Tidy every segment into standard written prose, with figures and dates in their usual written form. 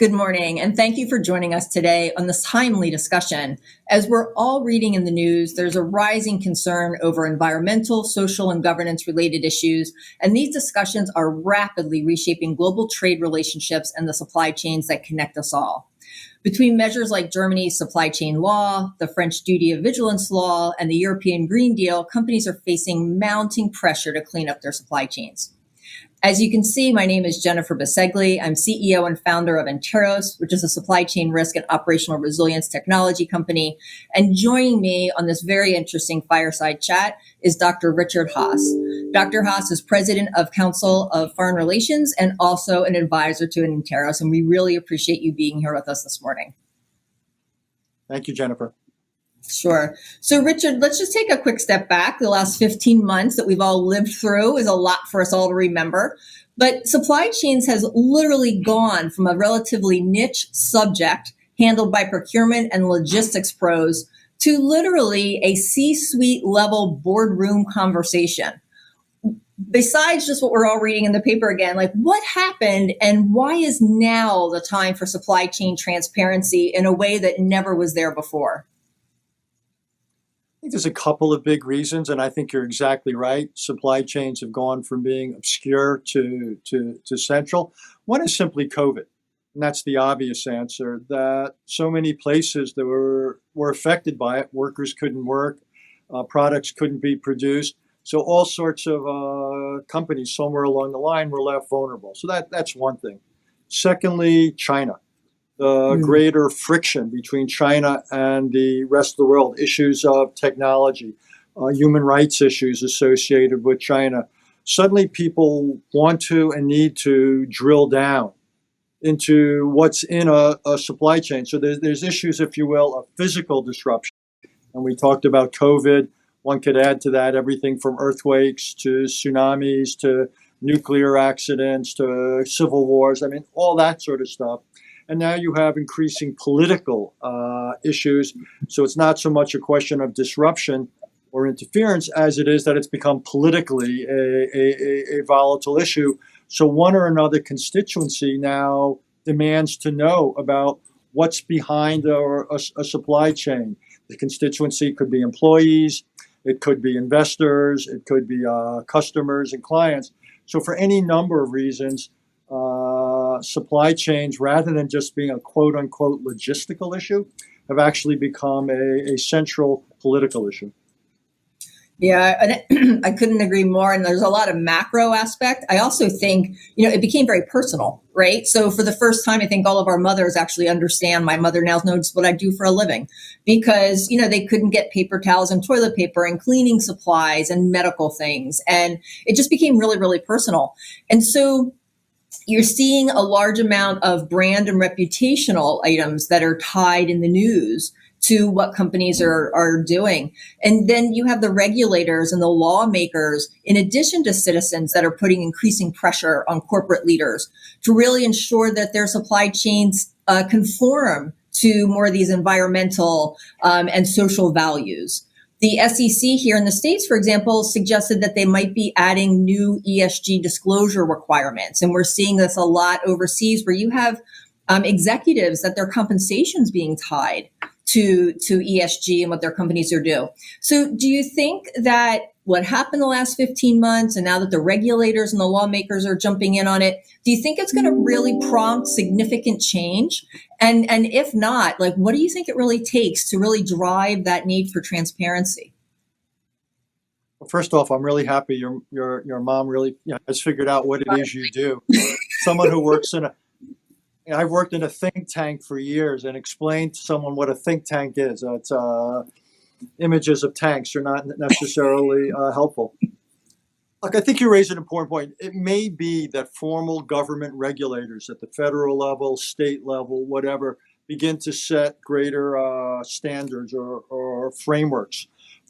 Good morning, and thank you for joining us today on this timely discussion. As we're all reading in the news, there's a rising concern over environmental, social, and governance-related issues, and these discussions are rapidly reshaping global trade relationships and the supply chains that connect us all. Between measures like Germany's supply chain law, the French duty of vigilance law, and the European Green Deal, companies are facing mounting pressure to clean up their supply chains. As you can see, my name is Jennifer Bisegli. I'm CEO and founder of Enteros, which is a supply chain risk and operational resilience technology company. And joining me on this very interesting fireside chat is Dr. Richard Haas. Dr. Haas is president of Council of Foreign Relations and also an advisor to Enteros. And we really appreciate you being here with us this morning. Thank you, Jennifer. Sure. So, Richard, let's just take a quick step back. The last 15 months that we've all lived through is a lot for us all to remember. But supply chains has literally gone from a relatively niche subject handled by procurement and logistics pros to literally a C-suite level boardroom conversation. Besides just what we're all reading in the paper again, like what happened and why is now the time for supply chain transparency in a way that never was there before? I think there's a couple of big reasons, and I think you're exactly right. Supply chains have gone from being obscure to central. One is simply COVID, and that's the obvious answer, that so many places that were affected by it, workers couldn't work, products couldn't be produced. So all sorts of companies somewhere along the line were left vulnerable. So that's one thing. Secondly, China. The greater friction between China and the rest of the world, issues of technology, human rights issues associated with China. Suddenly people want to and need to drill down into what's in a supply chain. So there's issues, if you will, of physical disruption. And we talked about COVID. One could add to that everything from earthquakes to tsunamis to nuclear accidents to civil wars. I mean, all that sort of stuff. And now you have increasing political issues. So it's not so much a question of disruption or interference as it is that it's become politically a volatile issue. So one or another constituency now demands to know about what's behind a supply chain. The constituency could be employees, it could be investors, it could be customers and clients. So for any number of reasons, supply chains, rather than just being a quote-unquote logistical issue, have actually become a central political issue. Yeah, I couldn't agree more. And there's a lot of macro aspect. I also think, it became very personal, right? So for the first time, I think all of our mothers actually understand. My mother now knows what I do for a living because, they couldn't get paper towels and toilet paper and cleaning supplies and medical things. And it just became really, really personal. And so you're seeing a large amount of brand and reputational items that are tied in the news to what companies are doing. And then you have the regulators and the lawmakers, in addition to citizens, that are putting increasing pressure on corporate leaders to really ensure that their supply chains conform to more of these environmental and social values. The SEC here in the States, for example, suggested that they might be adding new ESG disclosure requirements. And we're seeing this a lot overseas where you have executives that their compensation's being tied to ESG and what their companies are doing. So do you think that what happened the last 15 months and now that the regulators and the lawmakers are jumping in on it, do you think it's going to really prompt significant change? And if not, what do you think it really takes to really drive that need for transparency? Well, first off, I'm really happy your mom really has figured out what it is you do. Someone who works I've worked in a think tank for years and explained to someone what a think tank is. It's images of tanks are not necessarily helpful. Look, I think you raise an important point. It may be that formal government regulators at the federal level, state level, whatever, begin to set greater standards or frameworks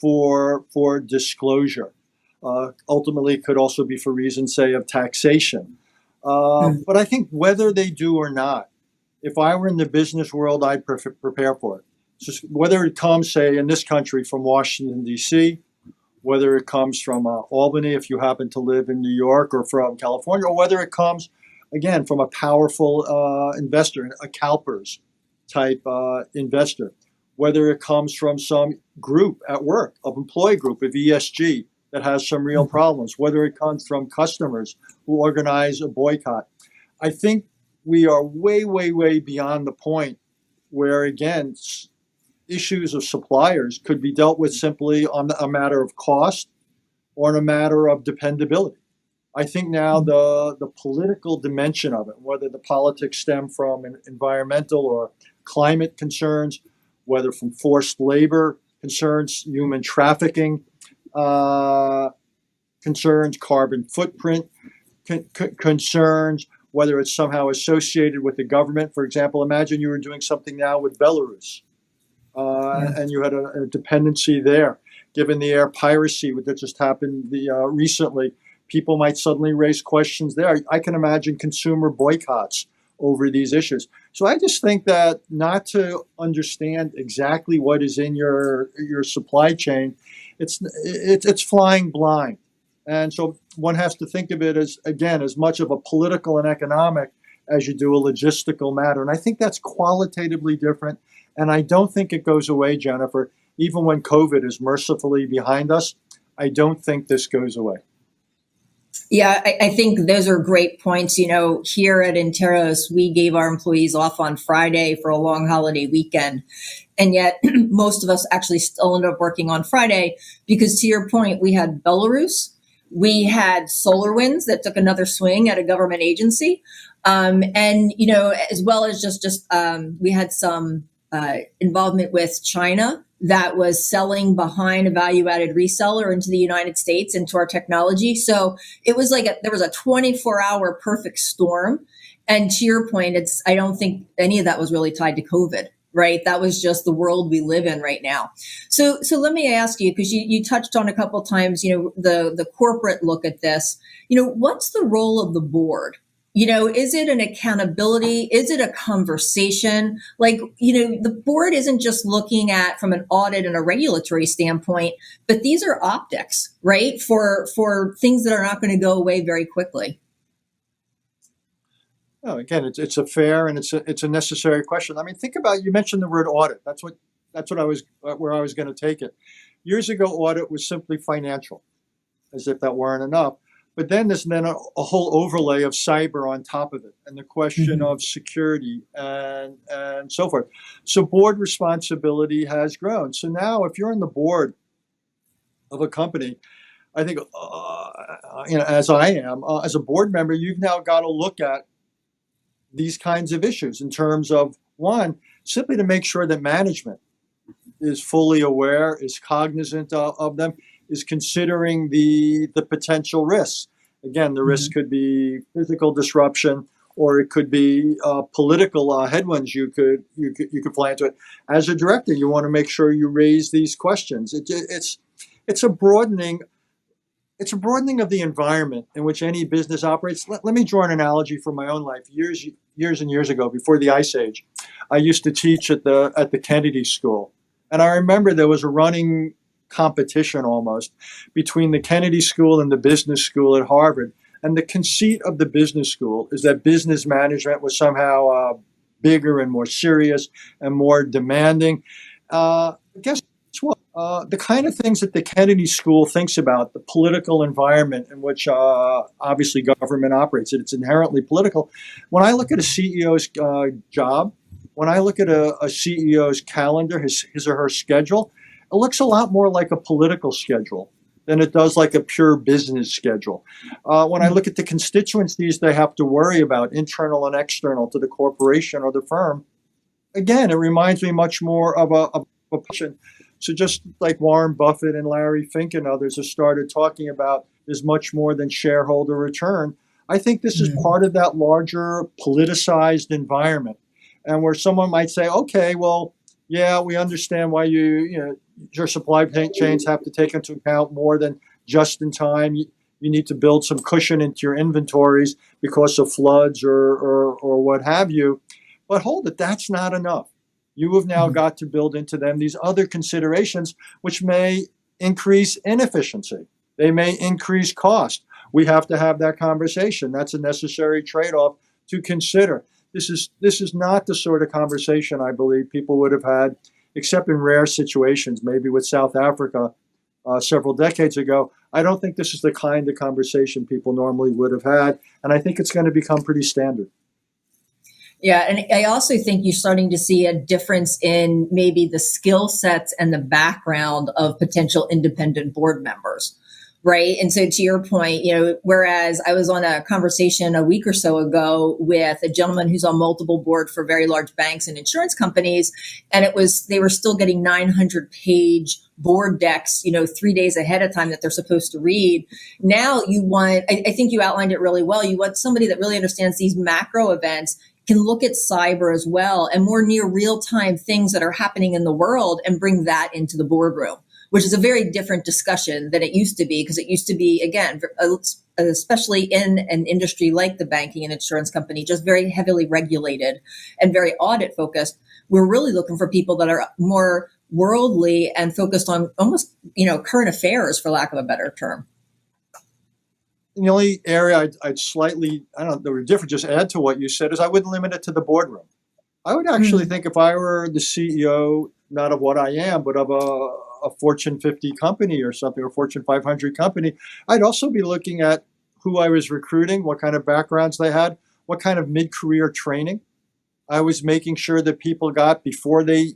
for disclosure. Ultimately, it could also be for reasons, say, of taxation. But I think whether they do or not, if I were in the business world, I'd prepare for it. Just whether it comes, say, in this country from Washington, D.C., whether it comes from Albany, if you happen to live in New York, or from California, or whether it comes again, from a powerful investor, a CalPERS type investor, whether it comes from some group at work, of employee group of ESG that has some real problems, whether it comes from customers who organize a boycott. I think we are way, way, way beyond the point where, again, issues of suppliers could be dealt with simply on a matter of cost or on a matter of dependability. I think now the political dimension of it, whether the politics stem from environmental or climate concerns, whether from forced labor concerns, human trafficking concerns, carbon footprint concerns, whether it's somehow associated with the government. For example, imagine you were doing something now with Belarus, and you had a dependency there. Given the air piracy that just happened recently, people might suddenly raise questions there. I can imagine consumer boycotts over these issues. So I just think that not to understand exactly what is in your supply chain, it's flying blind. And so one has to think of it as, again, as much of a political and economic as you do a logistical matter. And I think that's qualitatively different. And I don't think it goes away, Jennifer. Even when COVID is mercifully behind us, I don't think this goes away. Yeah, I think those are great points. You know, here at Interos, we gave our employees off on Friday for a long holiday weekend. And yet most of us actually still ended up working on Friday because, to your point, we had Belarus. We had SolarWinds that took another swing at a government agency. And, you know, as well as we had some involvement with China that was selling behind a value-added reseller into the United States, into our technology. So it was like there was a 24-hour perfect storm. And to your point, I don't think any of that was really tied to COVID, right? That was just the world we live in right now. So let me ask you, because you touched on a couple of times, you know, the corporate look at this. You know, what's the role of the board? You know, is it an accountability? Is it a conversation? Like, you know, the board isn't just looking at from an audit and a regulatory standpoint, but these are optics, right? For things that are not going to go away very quickly. No, again, it's a fair and it's a necessary question. I mean, think about, you mentioned the word audit. That's what I was where I was going to take it. Years ago, audit was simply financial, as if that weren't enough. But then there's a whole overlay of cyber on top of it, and the question of security and so forth. So board responsibility has grown. So now, if you're on the board of a company, I think, you know, as I am, as a board member, you've now got to look at these kinds of issues in terms of, one, simply to make sure that management is fully aware, is cognizant of them, is considering the potential risks. Again, the risk could be physical disruption, or it could be political headwinds you could fly into it. As a director, you want to make sure you raise these questions. It's a broadening. It's a broadening of the environment in which any business operates. Let me draw an analogy from my own life. Years and years ago, before the Ice Age, I used to teach at the Kennedy School, and I remember there was a running competition almost between the Kennedy School and the business school at Harvard. And the conceit of the business school is that business management was somehow bigger and more serious and more demanding. Guess what? The kind of things that the Kennedy School thinks about, the political environment in which obviously government operates, it's inherently political. When I look at a CEO's job, when I look at a CEO's calendar, his or her schedule, it looks a lot more like a political schedule than it does like a pure business schedule. When I look at the constituencies they have to worry about, internal and external to the corporation or the firm, again, it reminds me much more of a person. So just like Warren Buffett and Larry Fink and others have started talking about, there's much more than shareholder return. I think this is part of that larger politicized environment, and where someone might say, okay, well, yeah, we understand why your supply chains have to take into account more than just in time. You need to build some cushion into your inventories because of floods or what have you. But hold it, that's not enough. You have now got to build into them these other considerations, which may increase inefficiency. They may increase cost. We have to have that conversation. That's a necessary trade-off to consider. This is not the sort of conversation I believe people would have had, except in rare situations, maybe with South Africa several decades ago. I don't think this is the kind of conversation people normally would have had, and I think it's going to become pretty standard. Yeah, and I also think you're starting to see a difference in maybe the skill sets and the background of potential independent board members, right? And so to your point, whereas I was on a conversation a week or so ago with a gentleman who's on multiple boards for very large banks and insurance companies, and they were still getting 900-page board decks, 3 days ahead of time that they're supposed to read. Now I think you outlined it really well. You want somebody that really understands these macro events, can look at cyber as well and more near real time things that are happening in the world and bring that into the boardroom, which is a very different discussion than it used to be, because it used to be, again, especially in an industry like the banking and insurance company, just very heavily regulated and very audit focused. We're really looking for people that are more worldly and focused on almost, current affairs, for lack of a better term. And the only area I'd slightly, I don't know, different, just add to what you said, is I wouldn't limit it to the boardroom. I would actually think if I were the CEO, not of what I am, but of a Fortune 50 company or something, or Fortune 500 company, I'd also be looking at who I was recruiting, what kind of backgrounds they had, what kind of mid-career training I was making sure that people got before they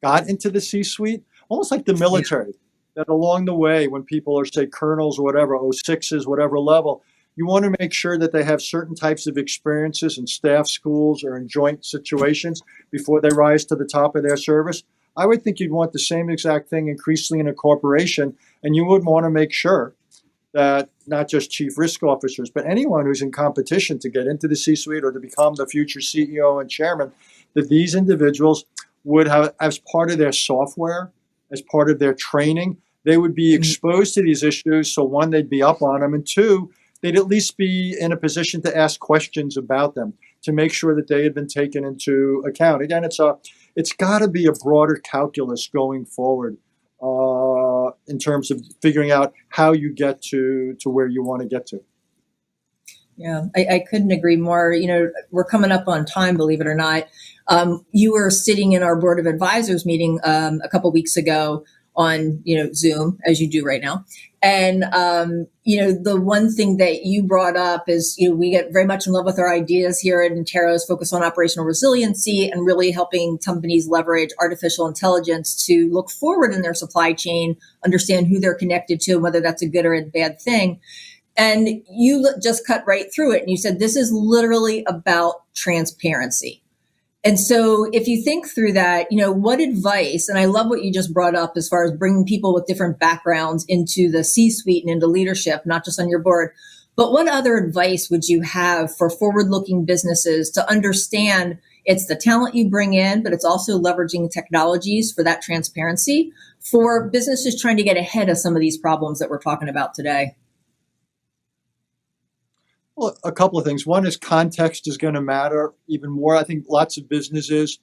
got into the C-suite, almost like the military. That along the way, when people are, say, colonels or whatever, 06s, whatever level, you want to make sure that they have certain types of experiences in staff schools or in joint situations before they rise to the top of their service. I would think you'd want the same exact thing increasingly in a corporation, and you would want to make sure that not just chief risk officers, but anyone who's in competition to get into the C-suite or to become the future CEO and chairman, that these individuals would have, as part of their software, as part of their training, they would be exposed to these issues. So one, they'd be up on them, and two, they'd at least be in a position to ask questions about them to make sure that they had been taken into account. Again, it's got to be a broader calculus going forward in terms of figuring out how you get to where you want to get to. Yeah, I couldn't agree more. We're coming up on time, believe it or not. You were sitting in our board of advisors meeting a couple weeks ago on, Zoom, as you do right now. And, the one thing that you brought up is, we get very much in love with our ideas here at Intero's focus on operational resiliency and really helping companies leverage artificial intelligence to look forward in their supply chain, understand who they're connected to, and whether that's a good or a bad thing. And you just cut right through it. And you said, this is literally about transparency. And so if you think through that, what advice, and I love what you just brought up as far as bringing people with different backgrounds into the C-suite and into leadership, not just on your board, but what other advice would you have for forward-looking businesses to understand it's the talent you bring in, but it's also leveraging technologies for that transparency for businesses trying to get ahead of some of these problems that we're talking about today? Well, a couple of things. One is context is going to matter even more. I think lots of businesses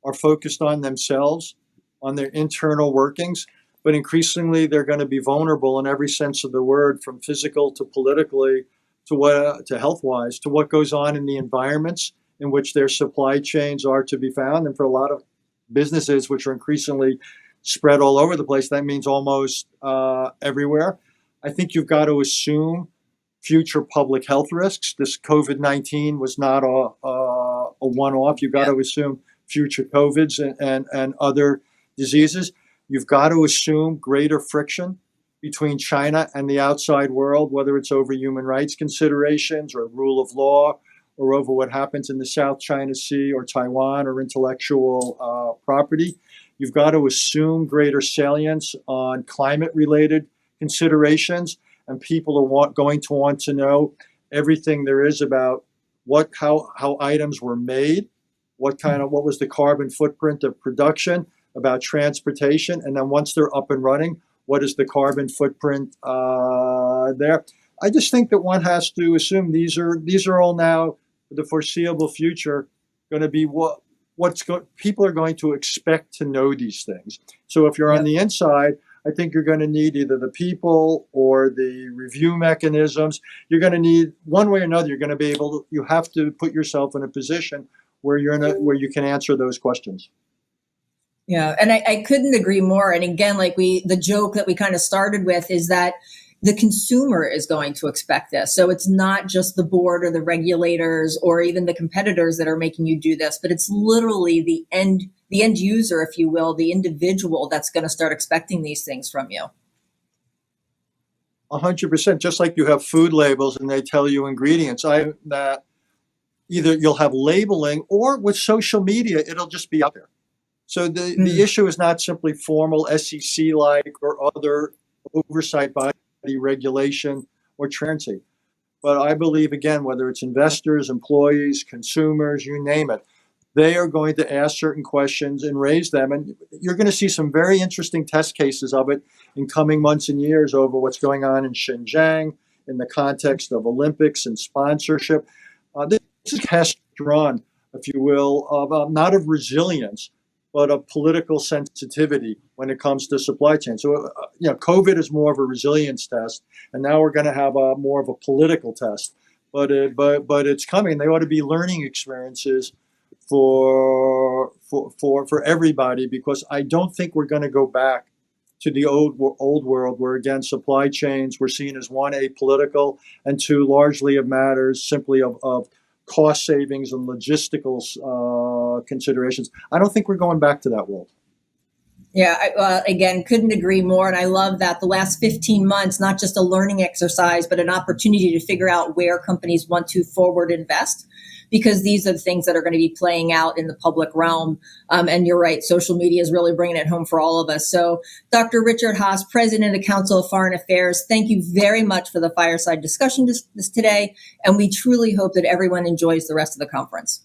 are focused on themselves, on their internal workings, but increasingly they're going to be vulnerable in every sense of the word, from physical to politically to health-wise, to what goes on in the environments in which their supply chains are to be found. And for a lot of businesses, which are increasingly spread all over the place, that means almost everywhere. I think you've got to assume future public health risks. This COVID-19 was not a one-off. You've got to assume future COVIDs and other diseases. You've got to assume greater friction between China and the outside world, whether it's over human rights considerations or rule of law, or over what happens in the South China Sea or Taiwan or intellectual property. You've got to assume greater salience on climate-related considerations. And people are going to want to know everything there is about how items were made, what was the carbon footprint of production, about transportation, and then once they're up and running, what is the carbon footprint there? I just think that one has to assume these are all now, for the foreseeable future, going to be people are going to expect to know these things. So if you're on the inside, I think you're going to need either the people or the review mechanisms. You're going to need one way or another. You're going to be able to, you have to put yourself in a position where where you can answer those questions. Yeah, and I couldn't agree more. And again, the joke that we kind of started with is that the consumer is going to expect this. So it's not just the board or the regulators or even the competitors that are making you do this, but it's literally the end user, if you will, the individual that's going to start expecting these things from you. 100%. Just like you have food labels and they tell you ingredients. That either you'll have labeling or with social media, it'll just be out there. So the issue is not simply formal SEC-like or other oversight body regulation or transparency. But I believe, again, whether it's investors, employees, consumers, you name it, they are going to ask certain questions and raise them. And you're going to see some very interesting test cases of it in coming months and years over what's going on in Xinjiang in the context of Olympics and sponsorship. This is a test run, if you will, of not of resilience, but of political sensitivity when it comes to supply chain. So, COVID is more of a resilience test, and now we're going to have more of a political test. But it's coming. They ought to be learning experiences for everybody, because I don't think we're going to go back to the old world where, again, supply chains were seen as one, apolitical, and two, largely of matters simply of cost savings and logistical considerations. I don't think we're going back to that world. Yeah, again, couldn't agree more. And I love that the last 15 months, not just a learning exercise, but an opportunity to figure out where companies want to forward invest, because these are the things that are going to be playing out in the public realm. And you're right, social media is really bringing it home for all of us. So Dr. Richard Haass, President of the Council of Foreign Affairs, thank you very much for the fireside discussion this today. And we truly hope that everyone enjoys the rest of the conference.